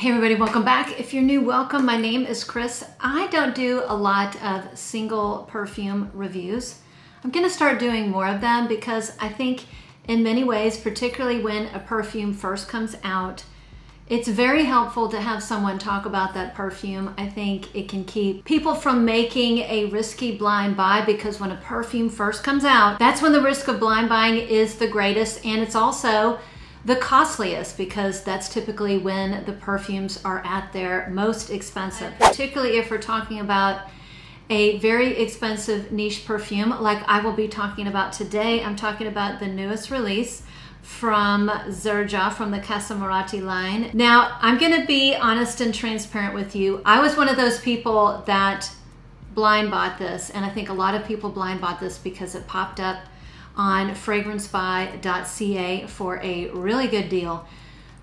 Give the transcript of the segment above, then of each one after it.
Hey everybody, welcome back. If you're new, welcome. My name is Chris. I don't do a lot of single perfume reviews. I'm gonna start doing more of them because I think in many ways, particularly when a perfume first comes out, it's very helpful to have someone talk about that perfume. I think it can keep people from making a risky blind buy, because when a perfume first comes out, that's when the risk of blind buying is the greatest, and it's also the costliest, because that's typically when the perfumes are at their most expensive, particularly if we're talking about a very expensive niche perfume like I will be talking about today. I'm talking about the newest release from Xerjoff from the Casamorati line. Now, I'm gonna be honest and transparent with you. I was one of those people that blind bought this, and I think a lot of people blind bought this because it popped up on FragranceBuy.Ca for a really good deal.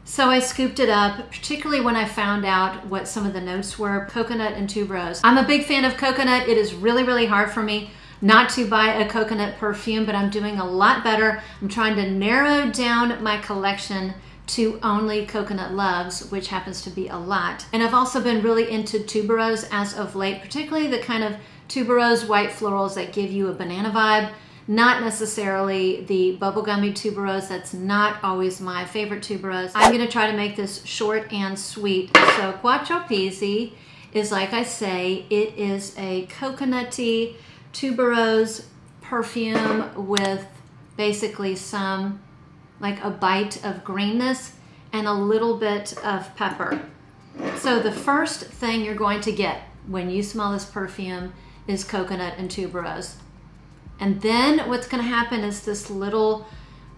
So I scooped it up, particularly when I found out what some of the notes were: coconut and tuberose. I'm a big fan of coconut. It is really, really hard for me not to buy a coconut perfume, but I'm doing a lot better. I'm trying to narrow down my collection to only coconut loves, which happens to be a lot. And I've also been really into tuberose as of late, particularly the kind of tuberose white florals that give you a banana vibe. Not necessarily the bubblegummy tuberose. That's not always my favorite tuberose. I'm gonna try to make this short and sweet. So Quattro Pizzi is, like I say, it is a coconutty tuberose perfume with basically some, like a bite of greenness and a little bit of pepper. So the first thing you're going to get when you smell this perfume is coconut and tuberose. And then what's going to happen is this little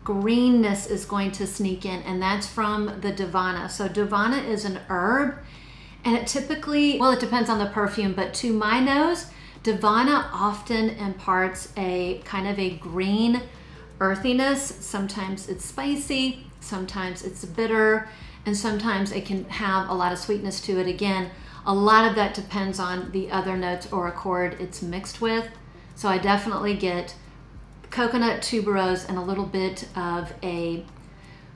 greenness is going to sneak in, and that's from the Denona. So Denona is an herb, and it typically, well, it depends on the perfume, but to my nose, Denona often imparts a kind of a green earthiness. Sometimes it's spicy, sometimes it's bitter, and sometimes it can have a lot of sweetness to it. Again, a lot of that depends on the other notes or accord it's mixed with. So I definitely get coconut, tuberose, and a little bit of a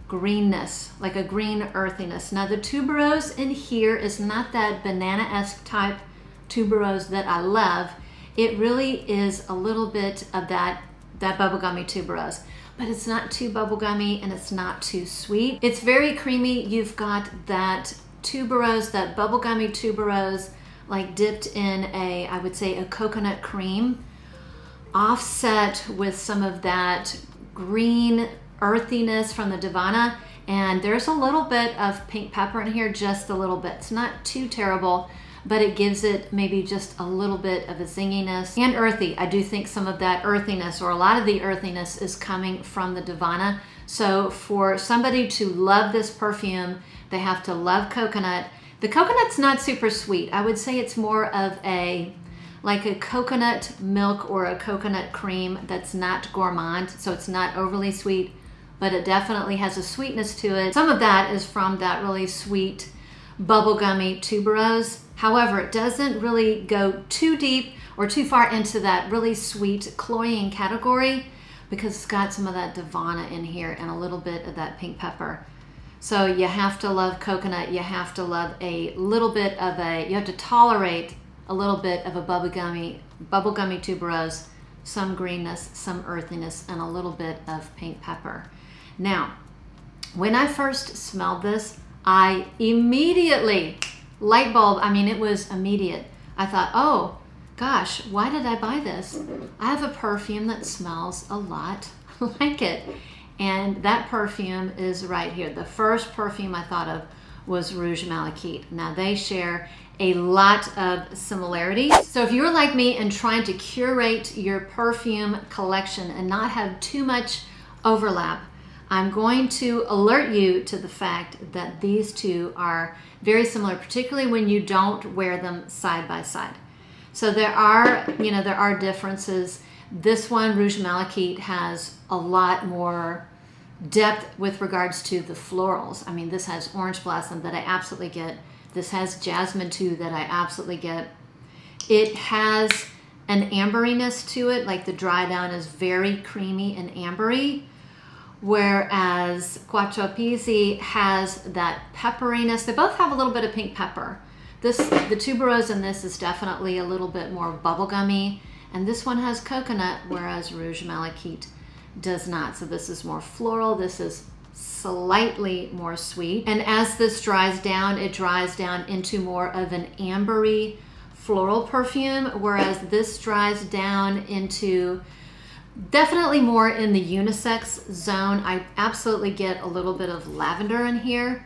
greenness, like a green earthiness. Now the tuberose in here is not that banana-esque type tuberose that I love. It really is a little bit of that bubblegummy tuberose, but it's not too bubblegummy and it's not too sweet. It's very creamy. You've got that tuberose, that bubblegummy tuberose, like dipped in a, I would say, a coconut cream, offset with some of that green earthiness from the Denona, and there's a little bit of pink pepper in here, just a little bit. It's not too terrible, but it gives it maybe just a little bit of a zinginess and earthy. I do think some of that earthiness, or a lot of the earthiness, is coming from the Denona. So for somebody to love this perfume, they have to love coconut. The coconut's not super sweet. I would say it's more of a, like a coconut milk or a coconut cream that's not gourmand. So it's not overly sweet, but it definitely has a sweetness to it. Some of that is from that really sweet bubblegummy tuberose. However, it doesn't really go too deep or too far into that really sweet cloying category, because it's got some of that Denona in here and a little bit of that pink pepper. So you have to love coconut. You have to love a little bit of a, you have to tolerate a little bit of a bubblegummy tuberose, some greenness, some earthiness, and a little bit of pink pepper. Now, when I first smelled this, I immediately, light bulb, I mean, it was immediate. I thought, oh gosh, why did I buy this? I have a perfume that smells a lot like it. And that perfume is right here. The first perfume I thought of was Rogue Malika. Now they share a lot of similarities. So if you're like me and trying to curate your perfume collection and not have too much overlap, I'm going to alert you to the fact that these two are very similar, particularly when you don't wear them side by side. So there are, there are differences. This one, Rogue Malika, has a lot more depth with regards to the florals. I mean, this has orange blossom that I absolutely get. This has jasmine too that I absolutely get. It has an amberiness to it, like the dry down is very creamy and ambery, whereas Quattro Pizzi has that pepperiness. They both have a little bit of pink pepper. The tuberose in this is definitely a little bit more bubblegummy, and this one has coconut, whereas Rouge Malika does not. So this is more floral. This is slightly more sweet. And as this dries down, it dries down into more of an ambery floral perfume, whereas this dries down into definitely more in the unisex zone. I absolutely get a little bit of lavender in here,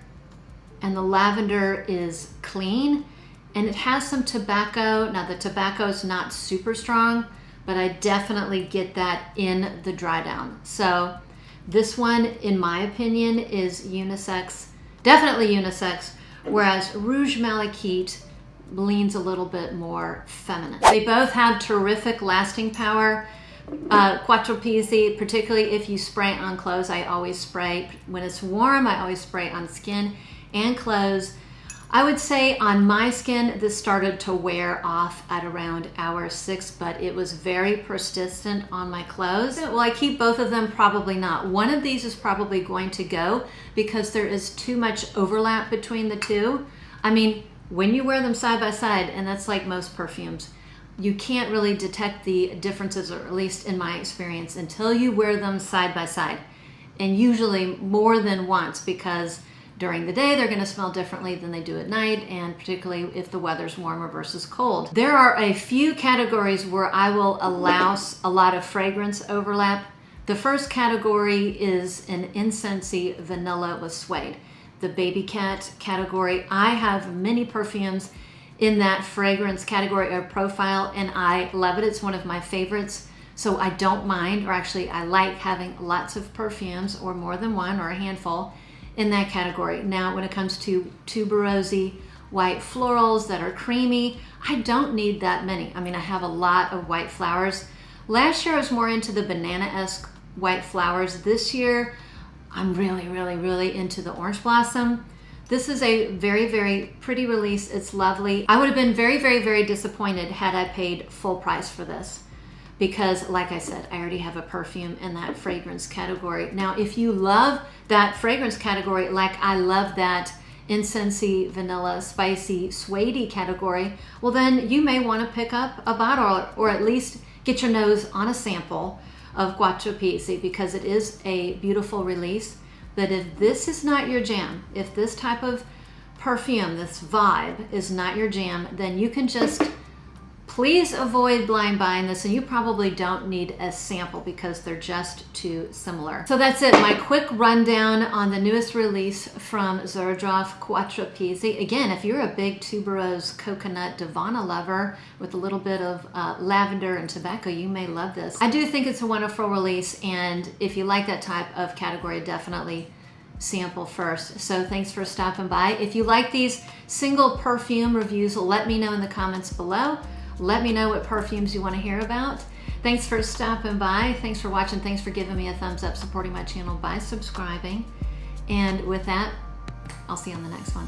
and the lavender is clean, and it has some tobacco. Now the tobacco is not super strong, but I definitely get that in the dry down. So this one, in my opinion, is unisex, definitely unisex, whereas Rouge Malika leans a little bit more feminine. They both have terrific lasting power. Quattro Pizzi, particularly if you spray it on clothes, I always spray. When it's warm, I always spray on skin and clothes. I would say on my skin, this started to wear off at around hour 6, but it was very persistent on my clothes. Will I keep both of them? Probably not. One of these is probably going to go because there is too much overlap between the two. I mean, when you wear them side by side, and that's like most perfumes, you can't really detect the differences, or at least in my experience, until you wear them side by side. And usually more than once, because during the day they're going to smell differently than they do at night, and particularly if the weather's warmer versus cold. There are a few categories where I will allow a lot of fragrance overlap. The first category is an incensey vanilla with suede. The baby cat category. I have many perfumes in that fragrance category or profile, and I love it. It's one of my favorites. So I don't mind, or actually I like having lots of perfumes, or more than one, or a handful in that category. Now, when it comes to tuberosy white florals that are creamy, I don't need that many. I mean, I have a lot of white flowers. Last year I was more into the banana-esque white flowers. This year I'm really into the orange blossom. This is a very pretty release. It's lovely. I would have been very disappointed had I paid full price for this, because like I said, I already have a perfume in that fragrance category. Now, if you love that fragrance category, like I love that incensey, vanilla, spicy, suede category, well then you may want to pick up a bottle, or at least get your nose on a sample of Quattro Pizzi, because it is a beautiful release. But if this is not your jam, if this type of perfume, this vibe is not your jam, then you can just please avoid blind buying this, and you probably don't need a sample because they're just too similar. So that's it, my quick rundown on the newest release from Xerjoff, Quattro Pizzi. Again, if you're a big tuberose coconut Devana lover with a little bit of lavender and tobacco, you may love this. I do think it's a wonderful release, and if you like that type of category, definitely sample first. So thanks for stopping by. If you like these single perfume reviews, let me know in the comments below. Let me know what perfumes you want to hear about. Thanks for stopping by. Thanks for watching. Thanks for giving me a thumbs up, supporting my channel by subscribing. And with that, I'll see you on the next one.